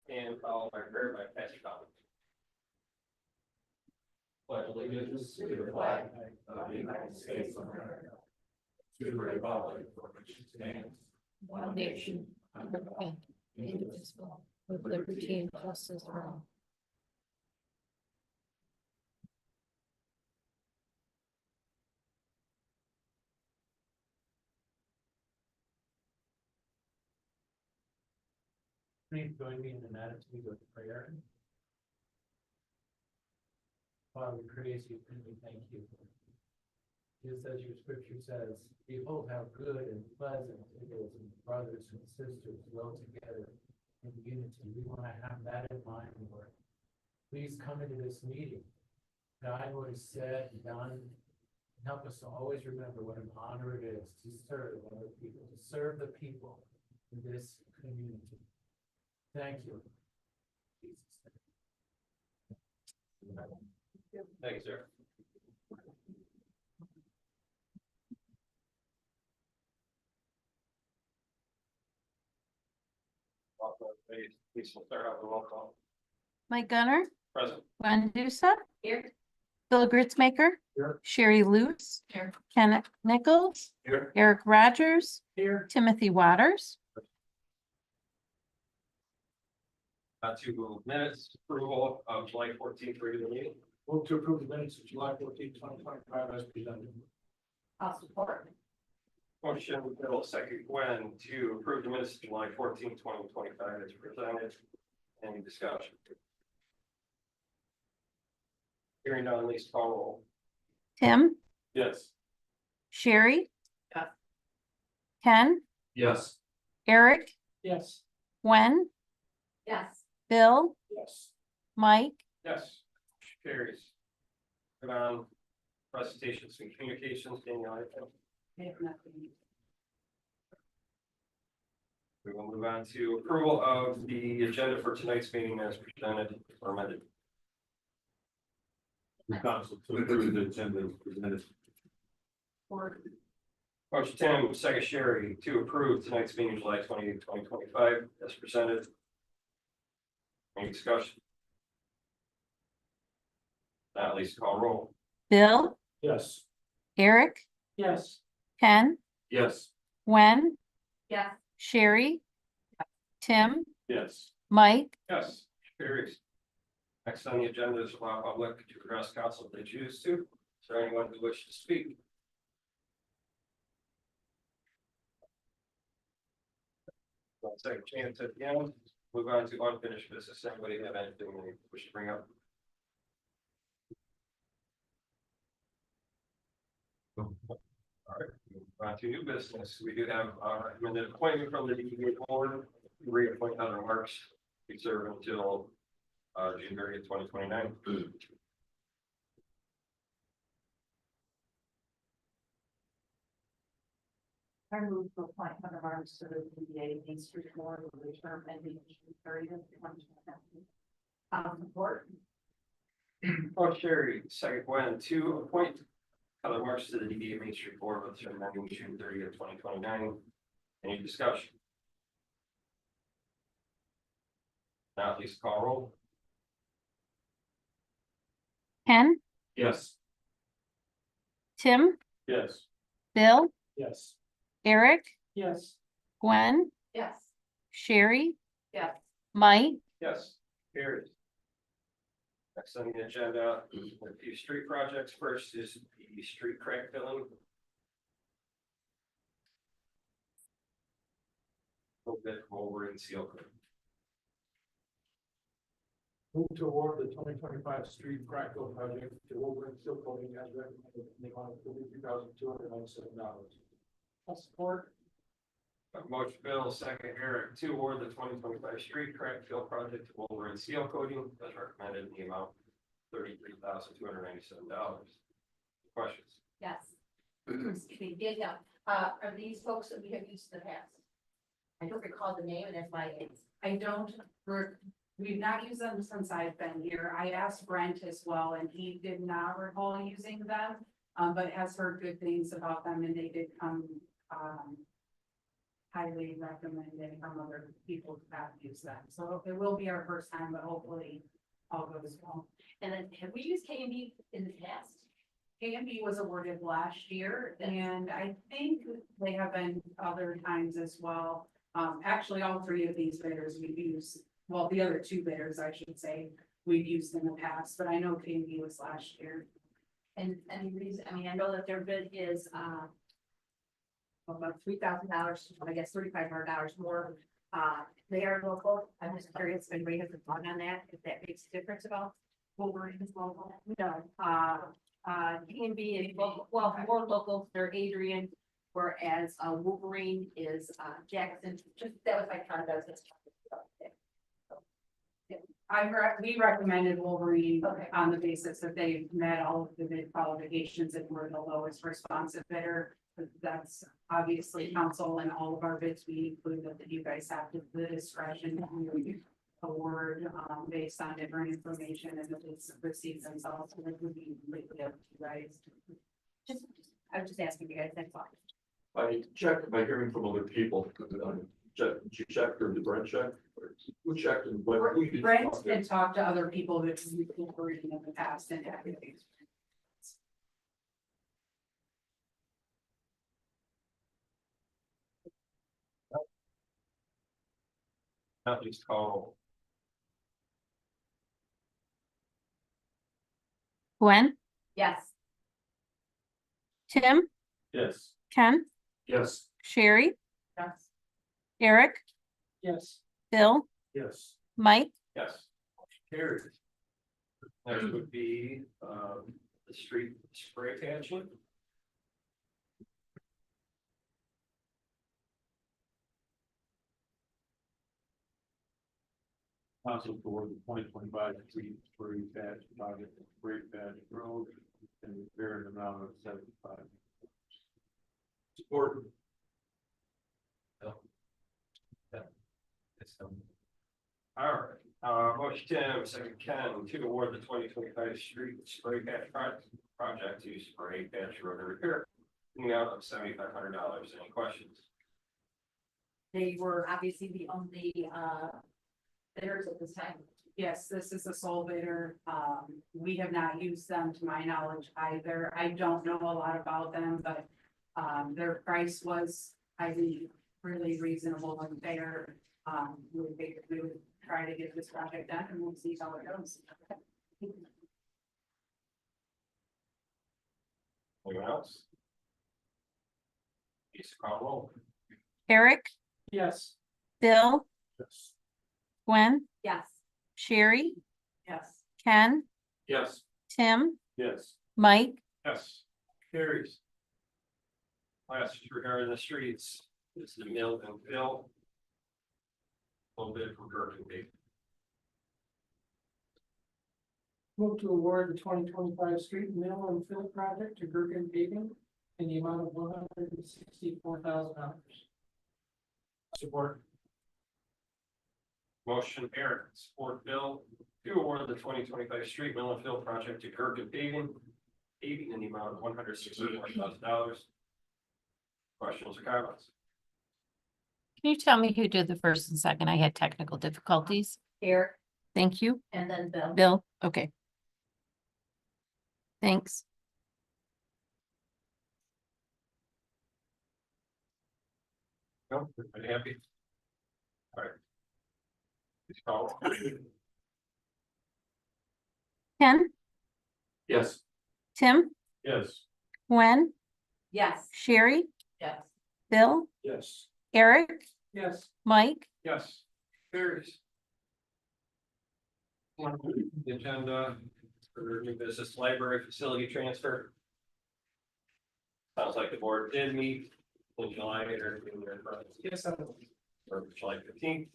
and followed by prayer by Pastor Collins. Pledge allegiance to the flag of the United States of America, to the republic for which it stands, one nation, under God, indivisible, with liberty and justice for all. Please join me in an attitude of prayer. Father, we praise you and we thank you. Just as your scripture says, behold how good and pleasant it is when brothers and sisters dwell together in unity. We want to have that in mind, Lord. Please come into this meeting, guide what is said and done, and help us to always remember what an honor it is to serve other people, to serve the people in this community. Thank you. Thank you, sir. Please start out the roll call. Mike Gunner, Present. Gwen Dusa. Here. Bill Gritzmaker. Here. Sherry Lutz. Here. Ken Nichols. Here. Eric Rogers. Here. Timothy Waters. To minutes, approval of July 14th regular meeting. Move to approve the minutes of July 14, 2025 as presented. I'll support. Motion, Bill, second, Gwen, to approve the minutes of July 14th, 2025 as presented. Any discussion? Hearing none, least call roll. Tim, Yes. Sherry. Yeah. Ken, Yes. Eric, Yes. Gwen, Yes. Bill, Yes. Mike, Yes. Carries. Good on presentations and communications, Danielle. I think. I have nothing. We will move on to approval of the agenda for tonight's meeting as presented or amended. The council to approve the agenda as presented. Or Motion Tim, second Sherry, to approve tonight's meeting July 28th, 2025 as presented. Any discussion? Not least call roll. Bill, Yes. Eric, Yes. Ken, Yes. Gwen, yes. Sherry, Tim, Yes. Mike, Yes. Carries. Next on the agenda is allow public to address council if they choose to. Is there anyone who wishes to speak? One second chance at the end. Move on to unfinished business. Anybody have anything they wish to bring up? All right, move on to new business. We do have recommended appointment from the DEA board. Reappoint Heather Marks. We serve until June 30th, 2029. I move to appoint Heather Marks to the DDA Main Street Board with a term ending June 30th, 2020. Support. Oh, Sherry, second Gwen, to appoint Heather Marks to the DDA Main Street Board with term ending June 30th, 2029. Any discussion? Not least call roll. Ken, Yes. Tim, Yes. Bill, Yes. Eric, Yes. Gwen, Yes. Sherry, Yes. Mike, Yes. Carries. Next on the agenda, a few street projects. First is the street crack filling. A little bit from over in Seal Creek. Move to award the 2025 street crack fill project to Wolverine Steel Coating as recommended in the amount of $33,297. I'll support. Motion Bill, second Eric, to award the 2025 street crack fill project to Wolverine Seal Coating as recommended in the amount of $33,297. Questions? Yes. Excuse me, Danielle, are these folks that we have used in the past? I don't recall the name and that's why it's. I don't, we've not used them since I've been here. I asked Brent as well, and he did not recall using them. But has heard good things about them, and they did come, highly recommended from other people who have used them. So it will be our first time, but hopefully all goes well. And then have we used K and B in the past? KMB was awarded last year, and I think they have been other times as well. Actually, all three of these bidders we've used, well, the other two bidders, I should say, we've used in the past, but I know KMB was last year. And any reason, I mean, I know that their bid is, about $3,000, I guess $3,500 more. They are local. I'm just curious if anybody has a thought on that, if that makes a difference at all. Wolverine is local. No, can be local, well, more local, they're Adrian, whereas, Wolverine is, Jackson. Just, that was my comment, I was just talking about. We recommended Wolverine Okay. on the basis that they met all of the bid qualifications and were the lowest responsive bidder. But that's obviously council and all of our bids, we include that you guys have the discretion to award, based on different information and the bids received themselves, so it would be completely up to you guys. I was just asking you guys, that's all. I checked by hearing from other people, did you check or did Brent check? Or who checked and what? who did you Brent talk to? had talked to other people that we've been working in the past and everything. Not least call. Gwen, Yes. Tim, Yes. Ken, Yes. Sherry, Yes. Eric, Yes. Bill, Yes. Mike, Yes. Carried. Next would be, the street spray patching. Council for the 2025 street spray patch project, spray patch road, and repair an amount of 75. Support. All right, motion Tim, second Ken, to award the 2025 street spray patch project to spray patch road and repair. In the amount of $7,500. Any questions? They were obviously the only, bidders at this time. Yes, this is a sole bidder. We have not used them to my knowledge either. I don't know a lot about them, but their price was, I think, really reasonable and fair. We figured we would try to get this project done and we'll see how it goes. Anyone else? Please call roll. Eric, Yes. Bill, Yes. Gwen, Yes. Sherry, Yes. Ken, Yes. Tim, Yes. Mike, Yes. Carries. Last regarding the streets, is the mill and fill. A little bit from Kirk and Dave. Move to award the 2025 street mill and fill project to Gergen paving in the amount of $164,000. Support. Motion Eric, support Bill, to award the 2025 street mill and fill project to Kirk and paving in the amount of $164,000. Questions or comments? can you tell me who did the first and second? I had technical difficulties. Eric Thank you. and then Bill. Bill, okay. Thanks. No, everybody happy? All right. Please call. Ken, Yes. Tim, Yes. Gwen, Yes. Sherry, Yes. Bill, Yes. Eric, Yes. Mike, Yes. Carries. The agenda for new business library facility transfer. Sounds like the board did meet in July or in their, Yes. or July 15th.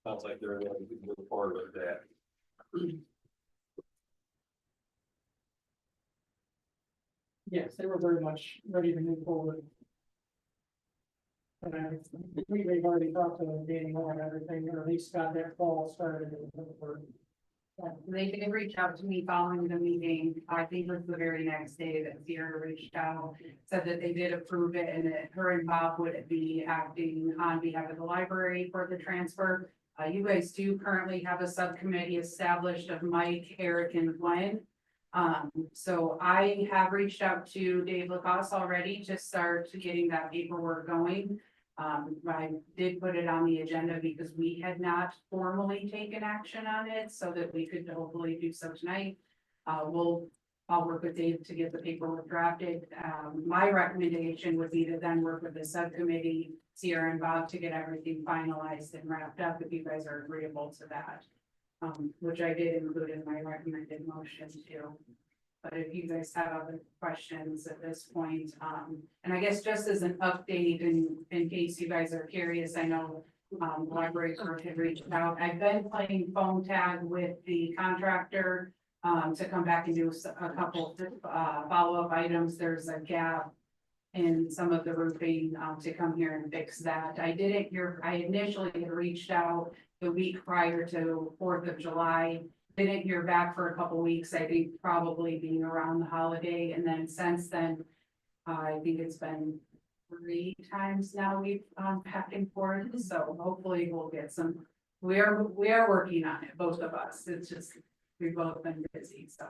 Sounds like they're going to move forward with that. Yes, they were very much ready to move forward. And I think they've already talked to Danny Moore and everything, or at least got that call started. They did reach out to me following the meeting. I think it was the very next day that Sierra reached out, said that they did approve it and that her and Bob would be acting on behalf of the library for the transfer. You guys do currently have a subcommittee established of Mike, Eric, and Gwen. So I have reached out to Dave Lacoste already to start getting that paperwork going. I did put it on the agenda because we had not formally taken action on it so that we could hopefully do so tonight. I'll work with Dave to get the paperwork drafted. My recommendation would be to then work with the subcommittee, Sierra and Bob, to get everything finalized and wrapped up if you guys are agreeable to that. Which I did include in my recommended motion too. But if you guys have other questions at this point, and I guess just as an update in case you guys are curious, I know the library clerk had reached out. I've been playing phone tag with the contractor to come back and do a couple follow-up items. There's a gap in some of the roofing to come here and fix that. I initially had reached out the week prior to 4th of July. Didn't hear back for a couple weeks, I think probably being around the holiday, and then since then, I think it's been 3 times now we've back and forth, so hopefully we'll get some. We are working on it, both of us. It's just, we've both been busy, so.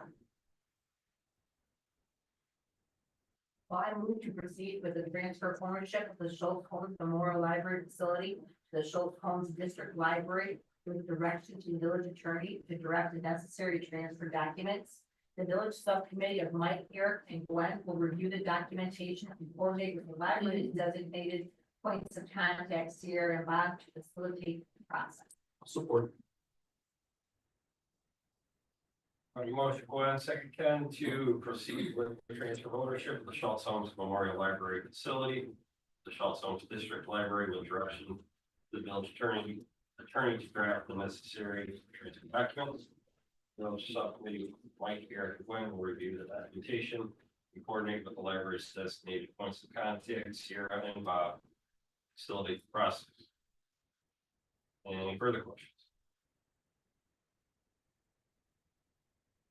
Well, I move to proceed with the transfer of ownership of the Schultz Homes Memorial Library Facility, to the Schultz Homes District Library, with direction to the village attorney to direct the necessary transfer documents. The village subcommittee of Mike, Eric, and Gwen will review the documentation and coordinate with the library's designated points of contact, Sierra and Bob, to facilitate the process. Support. On your motion, Gwen, second Ken, to proceed with the transfer of ownership of the Schultz Homes Memorial Library Facility, the Schultz Homes District Library, with direction to the village attorney to draft the necessary transfer documents. Village subcommittee, Mike, Eric, and Gwen will review the documentation and coordinate with the library's designated points of contact, Sierra and Bob, facilitate the process. Any further questions?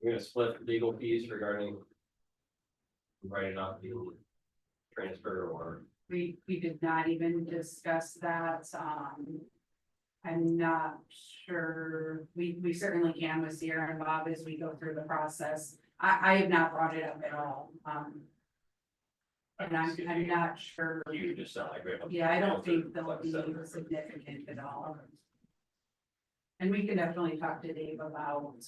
We're gonna split legal fees regarding writing up the transfer, or We did not even discuss that. I'm not sure. We certainly can with Sierra and Bob as we go through the process. I have not brought it up at all. And I'm not sure. you just sound like. Yeah, I don't think they'll be significant at all. And we can definitely talk to Dave about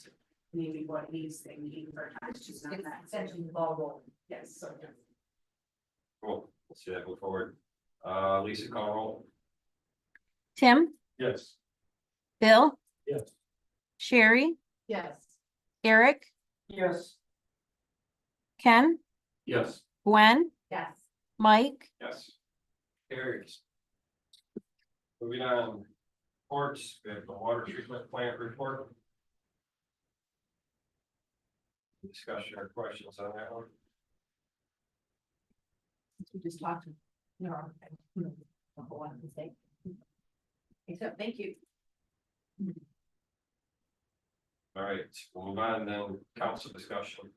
maybe what he's thinking for time. It's just essentially the ball rolling. Yes, so. Cool, we'll see that go forward. Lisa, call roll. Tim, Yes. Bill, Yes. Sherry, Yes. Eric, Yes. Ken, Yes. Gwen, Yes. Mike, Yes. Carries. Moving on, reports, we have the water treatment plant report. Discussion or questions on that one? We just talked to, one mistake. Except, thank you. All right, we'll move on then, council discussion.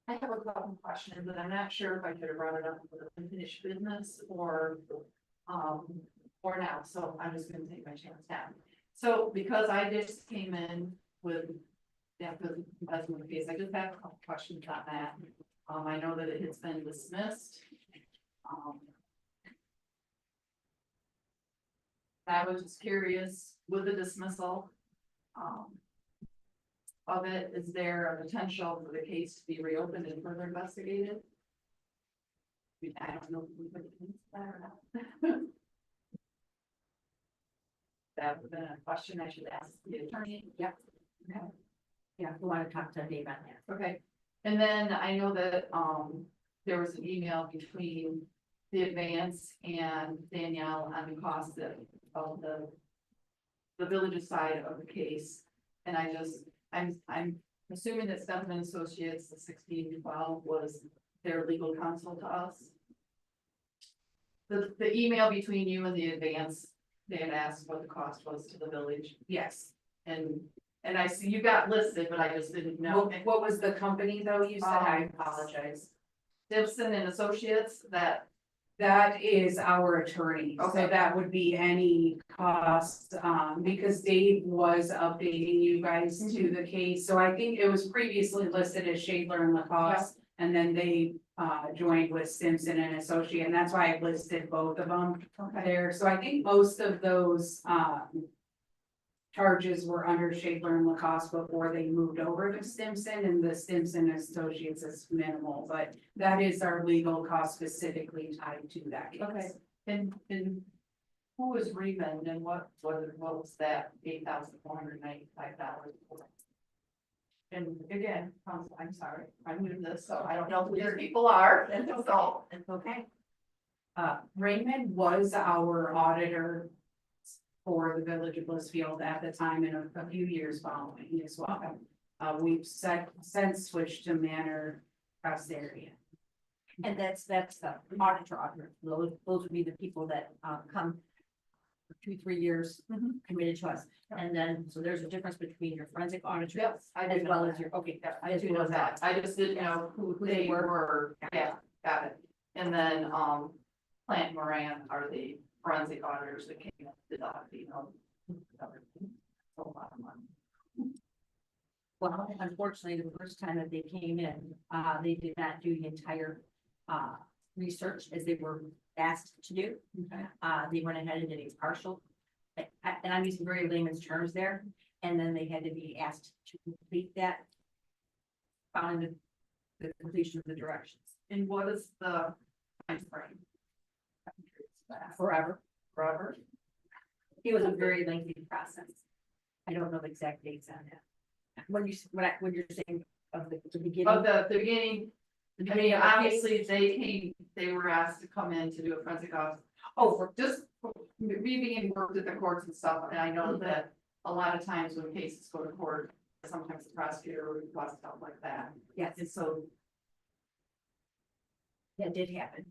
I have a couple of questions, but I'm not sure if I should have brought it up with unfinished business or now, so I'm just gonna take my chance now. So because I just came in with the investment case, I just have a couple questions on that. I know that it has been dismissed. I was just curious with the dismissal. Of it, is there a potential for the case to be reopened and further investigated? I don't know if we put it in that or not. That would have been a question I should ask the attorney. Yep. Okay. Yeah, we want to talk to Dave on that. Okay, and then I know that, there was an email between the advance and Danielle on the cost of the village's side of the case. And I'm assuming that Stephen Associates, the 1612 was their legal counsel to us. The email between you and the advance, they had asked what the cost was to the village. Yes. And And I see you got listed, but I just didn't know. What was the company though? You said, I apologize. Gibson and Associates, that, That is our attorney, so Okay. that would be any cost, because Dave was updating you guys to the case, so I think it was previously listed as Shadler and Lacoste. And then they, joined with Simpson and Associate, and that's why I listed both of them there, so I think most of those, charges were under Shadler and Lacoste before they moved over to Stimson, and the Stimson Associates is minimal, but that is our legal cost specifically tied to that case. Okay. and who was Raymond and what was that $8,495 for? And again, I'm sorry, I'm new to this, so I don't know who these people are, and so. It's okay. Raymond was our auditor for the village of Blissfield at the time and a few years following as well. We've since switched to Manor Custodian. And that's the auditor. Those would be the people that, come for 2-3 years committed to us. And then, so there's a difference between your forensic auditor Yes, I as do well know as your, that. okay. I do know that, I just didn't know who they were, yeah, got it. And then, Plant Moran are the forensic auditors that came up with the audit, you know. A lot of money. Well, unfortunately, the first time that they came in, they did not do the entire, research as they were asked to do. They went ahead and did a partial, and I'm using very layman's terms there, and then they had to be asked to complete that. Following the completion of the directions. And what is the time frame? Forever. Forever? It was a very lengthy process. I don't know the exact dates on that. When you're saying of the beginning. Of the beginning, I mean, beginning of the case? obviously, they were asked to come in to do a forensic audit. Oh, for just, me being worked at the courts and stuff, and I know that a lot of times when cases go to court, sometimes the prosecutor would request stuff like that. Yes, And so, that did happen.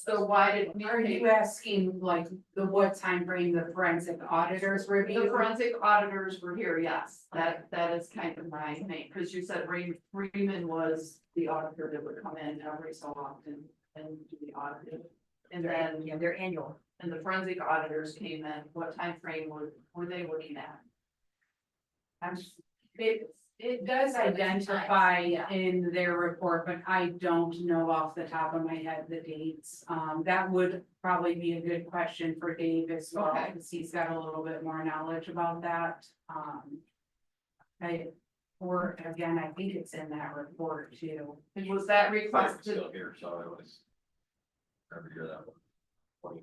why did Are you asking like what time frame the forensic auditors the review? forensic auditors were here? Yes, that is kind of my thing, because you said Freeman was the auditor that would come in every so often and do the audit. And then, Yeah, their annual. and the forensic auditors came in, what time frame were they looking at? It does identify in their report, but I don't know off the top of my head the dates. That would probably be a good question for Dave as well, Okay. because he's got a little bit more knowledge about that. Or again, I think it's in that report too. And was that I'm requested? still here, so it was. Every year that one.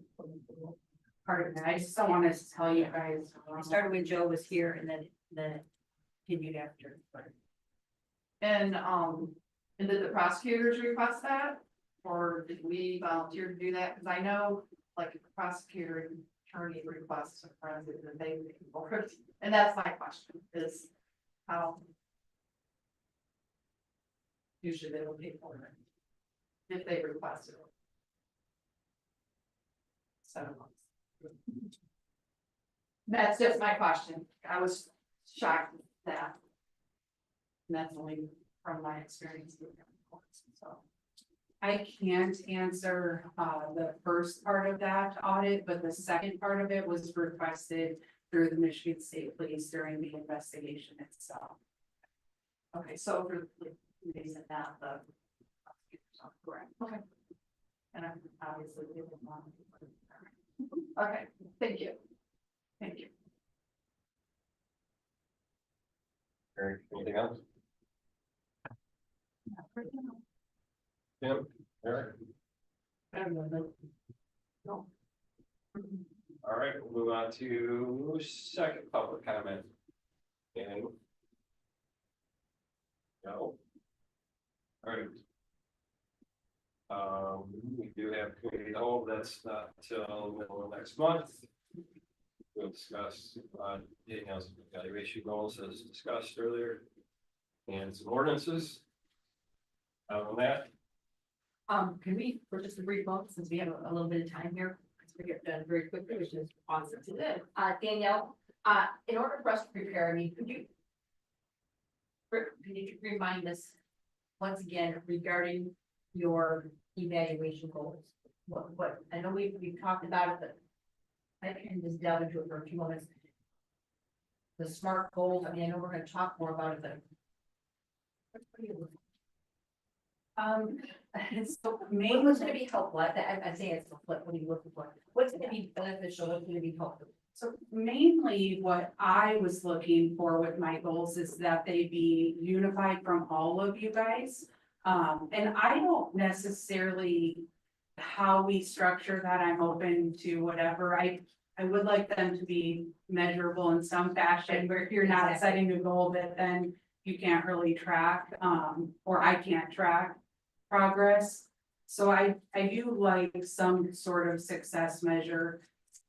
Part of it, I just don't want to tell you guys. We started when Joe was here and then continued after. And did the prosecutors request that? Or did we volunteer to do that? Because I know, like, if the prosecutor and attorney requests a forensic, then they would forward. And that's my question, is how usually they will pay for it if they request it. 7 months. That's just my question. I was shocked with that. And that's only from my experience with the courts, so. I can't answer the first part of that audit, but the second part of it was requested through the Michigan State Police during the investigation itself. Okay, so for they said that the prosecutors are correct. Okay. And I'm obviously giving one. Okay, thank you. Thank you. Eric, anything else? Tim, Eric? No. All right, we'll move on to second public comment. And. No. All right. We do have committee hold, that's not till middle of next month. We'll discuss, Danielle's evaluation goals as discussed earlier. And some ordinances. On that, Can we, for just a brief moment, since we have a little bit of time here, let's get done very quickly, which is awesome. Danielle, In order for us to prepare, I mean, could you remind us once again regarding your evaluation goals? What, I know we've talked about it, but I can just delve into it for a few moments. The SMART goals, I mean, I know we're gonna talk more about it, but. what do you look So for? maybe What's gonna be helpful? I'd say it's what are you looking for? What's gonna be beneficial? What's gonna be helpful? So mainly what I was looking for with my goals is that they be unified from all of you guys. And I don't necessarily, how we structure that, I'm open to whatever. I would like them to be measurable in some fashion, where if you're not setting a goal that then you can't really track, or I can't track progress. So I do like some sort of success measure.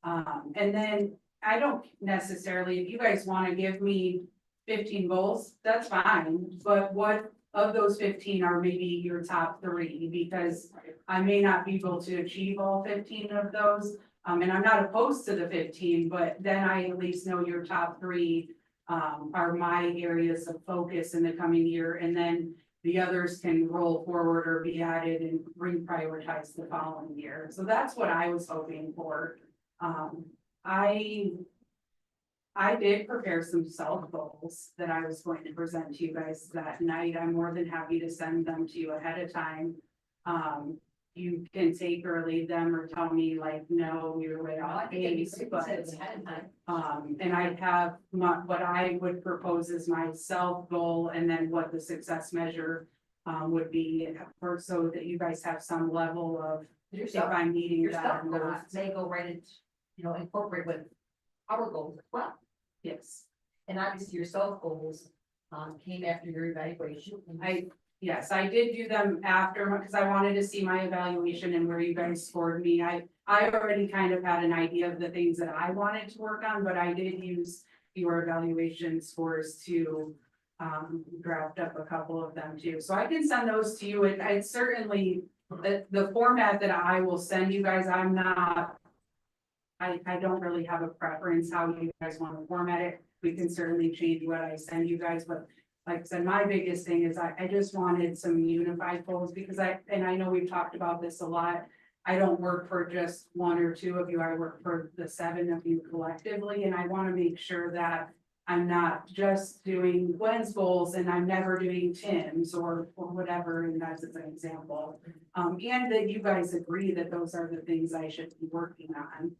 And then I don't necessarily, if you guys wanna give me 15 goals, that's fine, but what of those 15 are maybe your top 3? Because I may not be able to achieve all 15 of those. And I'm not opposed to the 15, but then I at least know your top 3 are my areas of focus in the coming year, and then the others can roll forward or be added and reprioritize the following year. So that's what I was hoping for. I did prepare some self goals that I was going to present to you guys that night. I'm more than happy to send them to you ahead of time. You can take or leave them or tell me like, no, you're way off base, but. And I have what I would propose as my self goal, and then what the success measure would be, for so that you guys have some level of if I'm meeting Your that self or goals not. may go right into, incorporate with our goals as well. Yes, And obviously your self goals, came after your evaluation. yes, I did do them after, because I wanted to see my evaluation and where you guys scored me. I already kind of had an idea of the things that I wanted to work on, but I did use your evaluation scores to draft up a couple of them too. So I can send those to you. I certainly, the format that I will send you guys, I'm not, I don't really have a preference how you guys want to format it. We can certainly change what I send you guys, but like I said, my biggest thing is I just wanted some unified goals, because I know we've talked about this a lot. I don't work for just 1 or 2 of you. I work for the 7 of you collectively, and I want to make sure that I'm not just doing Gwen's goals and I'm never doing Tim's or whatever, and that's an example. And that you guys agree that those are the things I should be working on.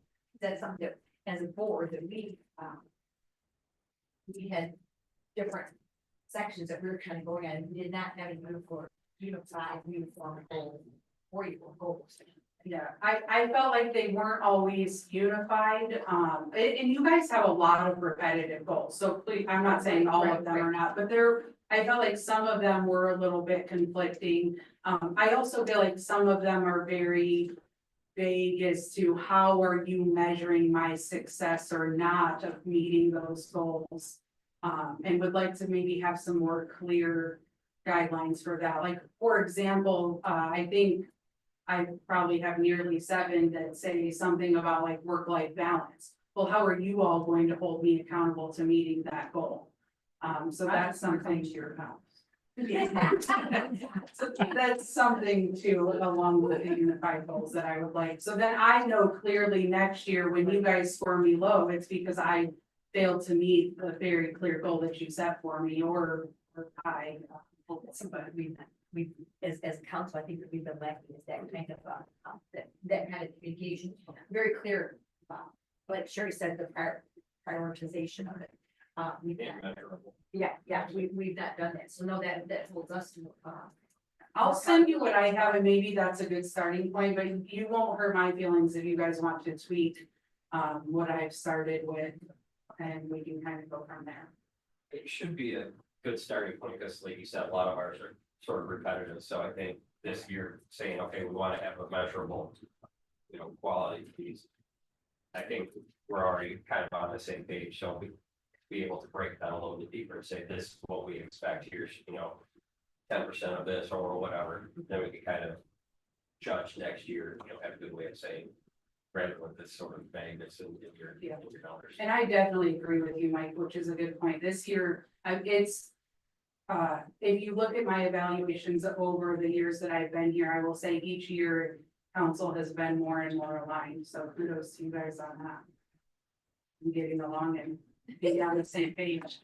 That's something that, as a board, that we had different sections that we were kind of going on. We did not have a uniform goal for your goals. Yeah, I felt like they weren't always unified, and you guys have a lot of repetitive goals, so please, I'm not saying all of them are not, but I felt like some of them were a little bit conflicting. I also feel like some of them are very vague as to how are you measuring my success or not of meeting those goals. And would like to maybe have some more clear guidelines for that. Like, for example, I think I probably have nearly 7 that say something about like work-life balance. Well, how are you all going to hold me accountable to meeting that goal? So that's something to your house. So that's something too, along with the unified goals that I would like. So then I know clearly next year when you guys score me low, it's because I failed to meet a very clear goal that you set for me, or I. But we, as council, I think that we've been lacking is that kind of, that kind of communication, very clear. Like Sherry said, the prioritization of it. We've not, we've not done that. So no, that holds us to, I'll send you what I have, and maybe that's a good starting point, but you won't hurt my feelings if you guys want to tweak what I've started with, and we can kind of go from there. It should be a good starting point, because like you said, a lot of ours are sort of repetitive, so I think this year saying, okay, we want to have a measurable, quality piece. I think we're already kind of on the same page, so we be able to break down a little bit deeper and say, this is what we expect here, 10% of this or whatever, then we can kind of judge next year, have a good way of saying rather than this sort of vagueness in your numbers. And I definitely agree with you, Mike, which is a good point. This year, it's. If you look at my evaluations over the years that I've been here, I will say each year, council has been more and more aligned, so kudos to you guys on that. And getting along and being on the same page.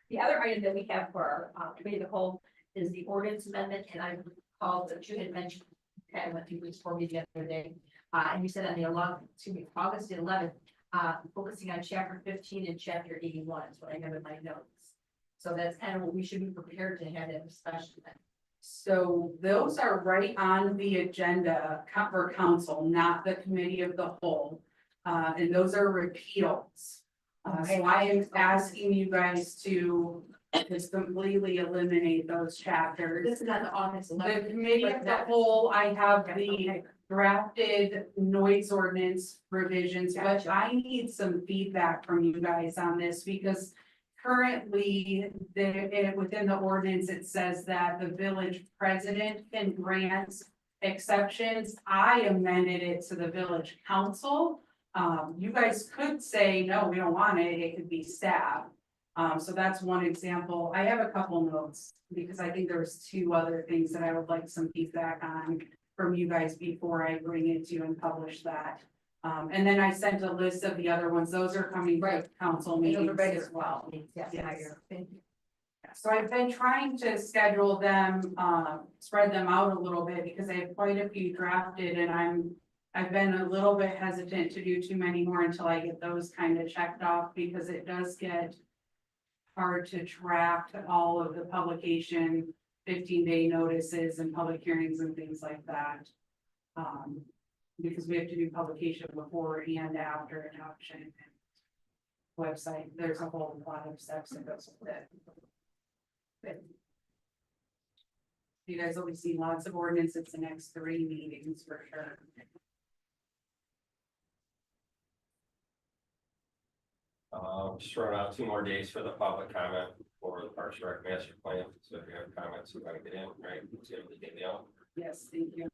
The other item that we have for our committee of the whole is the ordinance amendment, and I recall that you had mentioned, kind of a few weeks for me the other day. And you said on the 11th, August the 11th, focusing on chapter 15 and chapter 81 is what I have in my notes. So that's kind of what we should be prepared to have that discussion then. So those are right on the agenda for council, not the committee of the whole. And those are repeals. So I am asking you guys to just completely eliminate those chapters. This is on the August The 11th. committee of the whole, I have the drafted noise ordinance revisions, but Gotcha. I need some feedback from you guys on this because. Currently, within the ordinance, it says that the village president can grant exceptions. I amended it to the village council. You guys could say, no, we don't want it, it could be staff. So that's one example. I have a couple notes because I think there's two other things that I would like some feedback on from you guys before I bring it to you and publish that. And then I sent a list of the other ones. Those are coming to council meetings as well. Yes. Thank you. So I've been trying to schedule them, spread them out a little bit because I have quite a few drafted and I've been a little bit hesitant to do too many more until I get those kind of checked off because it does get hard to track all of the publication, 15-day notices and public hearings and things like that. Because we have to do publication before and after adoption. Website, there's a whole lot of steps that goes with it. But you guys will be seeing lots of ordinances the next 3 meetings for sure. Just throwing out 2 more days for the public comment for the Parks and Rec master plan. So if you have comments, you want to get in, right? See if they get in. Yes, thank you.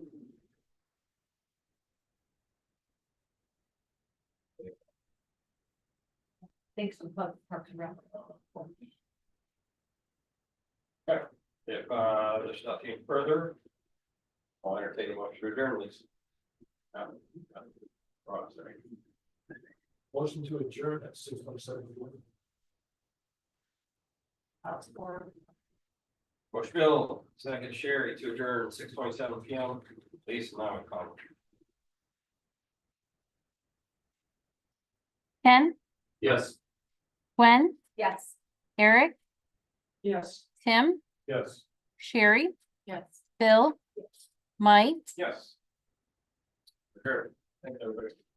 Thanks for the plug, Parks and Rec. If there's nothing further, I'll entertain a motion to adjourn, please. Sorry. Motion to adjourn at 6:07. Motion Bill, second Sherry to adjourn 6:27 PM. Please, now call. Ken, Yes. Gwen, Yes. Eric, Yes. Tim, Yes. Sherry, Yes. Bill, Mike, Yes. Sure. Thank you, everybody.